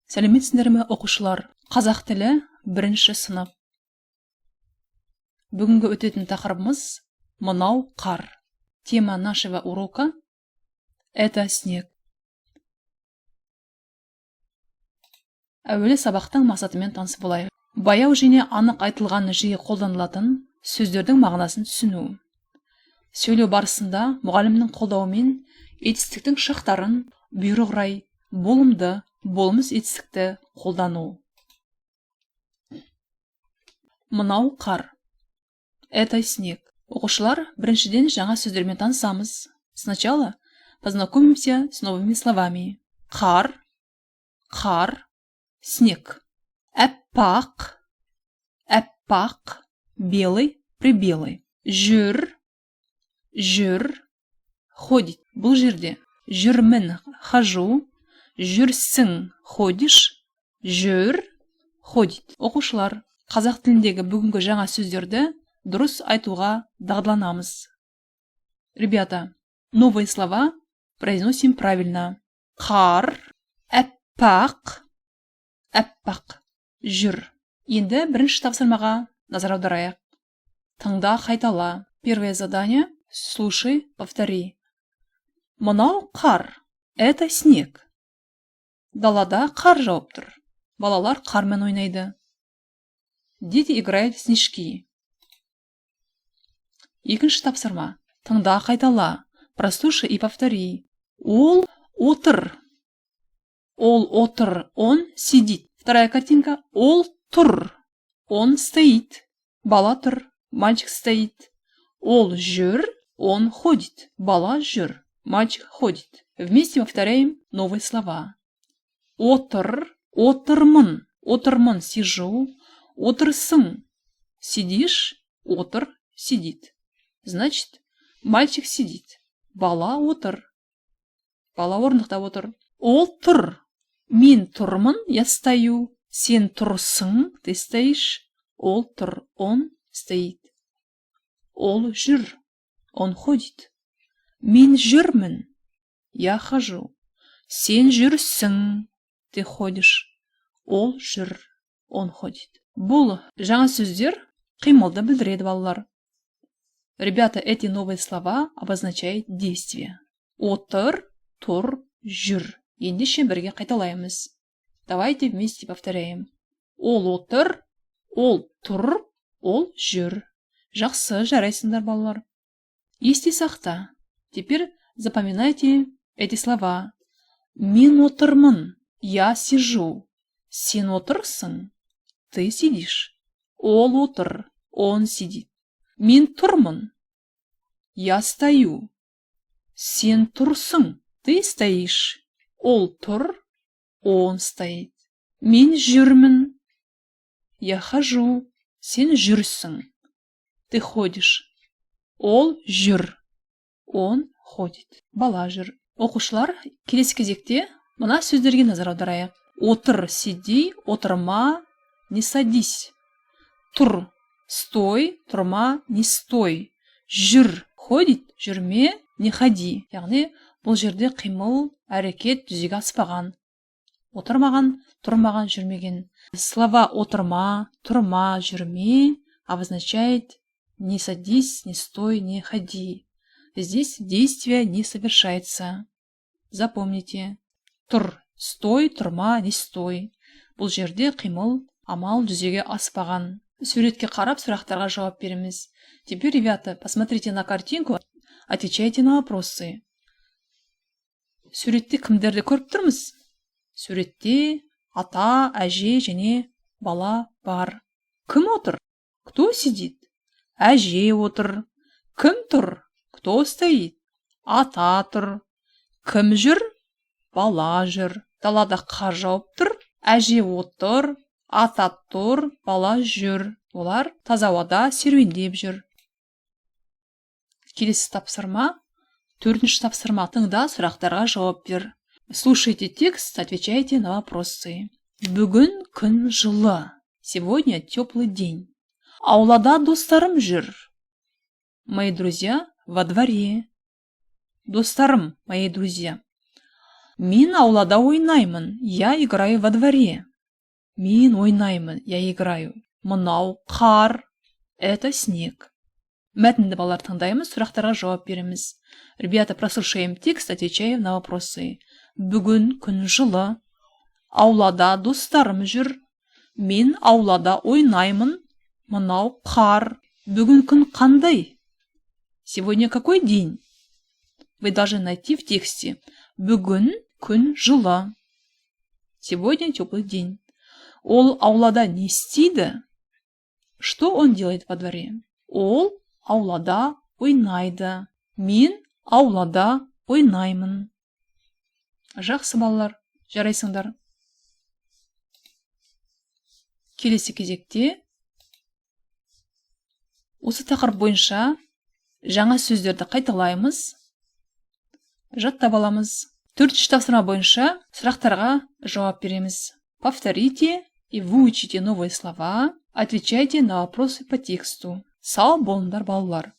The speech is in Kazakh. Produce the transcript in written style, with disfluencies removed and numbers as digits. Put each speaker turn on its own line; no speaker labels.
Сәлеметсіздер ме, оқушылар? Қазақ тілі бірінші сынып. Бүгінгі өтетін тақырыбымыз мынау қар. Тема нашего урока – это снег. Әуелі сабақтың мақсатымен таныс болайық. Баяу және анық айтылған жиі қолданылатын сөздердің мағынасын түсіну. Сөйлеу барысында мұғалімнің қолдауымен етістіктің шақтарын бұйрық-рай, болымды, болмыс етістікті қолдану. Мынау қар. Это снег. Оқушылар, біріншіден жаңа сөздермен танысамыз. Сначала познакомимся с новыми словами. Қар, қар, снег. Әппақ, әппақ, белый, прибелый. Жүр, жүр, ходит. Бұл жерде жүрмін, хожу, жүрсің, ходишь, жүр, ходит. Оқушылар, қазақ тіліндегі бүгінгі жаңа сөздерді дұрыс айтуға дағдыланамыз. Ребята, новые слова произносим правильно. Қар, әппақ, әппақ, жүр. Енді бірінші тапсырмаға назар аударайық. Тыңда, қайтала. Первое задание. Слушай, повтори. Мынау қар. Это снег. Далада қар жауып тұр. Балалар қармен ойнайды. Дети играют в снежки. Екінші тапсырма. Тыңда, қайтала. Прослушай и повтори. Ол отыр. Ол отыр. Он сидит. Вторая картинка. Ол тұр. Он стоит. Бала тұр. Мальчик стоит. Ол жүр. Он ходит. Бала жүр. Мальчик ходит. Вместе повторяем новые слова. Отыр, отырмын, отырмын, сижу, отырсың, сидишь, отыр, сидит. Значит, мальчик сидит, бала отыр, бала орындықта отыр. Ол тұр, мен тұрмын, я стою, сен тұрсың, ты стоишь, ол тұр, он стоит. Ол жүр, он ходит. Мен жүрмін, я хожу, сен жүрсің, ты ходишь. Ол жүр, он ходит. Бұл жаңа сөздер қимылды білдіреді, балалар. Ребята, эти новые слова обозначают действие. Отыр, тұр, жүр. Ендеше бірге қайталаймыз. Давайте вместе повторяем. Ол отыр, ол тұр, ол жүр. Жақсы, жарайсыңдар, балалар. Есте сақта. Теперь запоминайте эти слова. Мен отырмын. Я сижу. Сен отырсың. Ты сидишь. Ол отыр. Он сидит. Мен тұрмын. Я стою. Сен тұрсың. Ты стоишь. Ол тұр. Он стоит. Мен жүрмін. Я хожу. Сен жүрсің. Ты ходишь. Ол жүр. Он ходит. Бала жүр. Оқушылар, келесі кезекте мына сөздерге назар аударайық. Отыр, сиди, отырма, не садись. Тұр, стой, тұрма, не стой. Жүр, ходит, жүрме, не ходи. Яғни, бұл жерде қимыл, әрекет жүзеге аспаған. Отырмаған, тұрмаған, жүрмеген. Слова отырма, тұрма, жүрме обозначает не садись, не стой, не ходи. Здесь действие не совершается. Запомните. Тұр, стой, тұрма, не стой. Бұл жерде қимыл, амал жүзеге аспаған. Суретке қарап сұрақтарға жауап береміз. Теперь, ребята, посмотрите на картинку, отвечайте на вопросы. Суретте кімдерді көріп тұрмыз? Суретте ата, әже және бала бар. Кім отыр? Кто сидит? Әже отыр. Кім тұр? Кто стоит? Ата тұр. Кім жүр? Бала жүр. Далада қар жауып тұр. Әже отыр. Ата тұр. Бала жүр. Олар таза ауада серуендеп жүр. Келесі тапсырма. Төртінші тапсырма. Тыңда, сұрақтарға жауап бер. Слушайте текст, отвечайте на вопросы. Бүгін күн жылы. Сегодня теплый день. Аулада достарым жүр. Мои друзья во дворе. Достарым, мои друзья. Мен аулада ойнаймын. Я играю во дворе. Мен ойнаймын. Я играю. Мынау қар. Это снег. Мәтінді балалар тыңдаймыз, сұрақтарға жауап береміз. Ребята, прослушаем текст, отвечаем на вопросы. Бүгін күн жылы. Аулада достарым жүр. Мен аулада ойнаймын. Мынау қар. Бүгін күн қандай? Сегодня какой день? Вы должны найти в тексте. Бүгін күн жылы. Сегодня теплый день. Ол аулада не істейді? Что он делает во дворе? Ол аулада ойнайды. Мен аулада ойнаймын. Жақсы балалар, жарайсыңдар. Келесі кезекте осы тақырып бойынша жаңа сөздерді қайталаймыз. Жаттап аламыз. 4-ші тапсырма бойынша сұрақтарға жауап береміз. Повторите и выучите новые слова. Отвечайте на вопросы по тексту. Сау болыңдар балалар.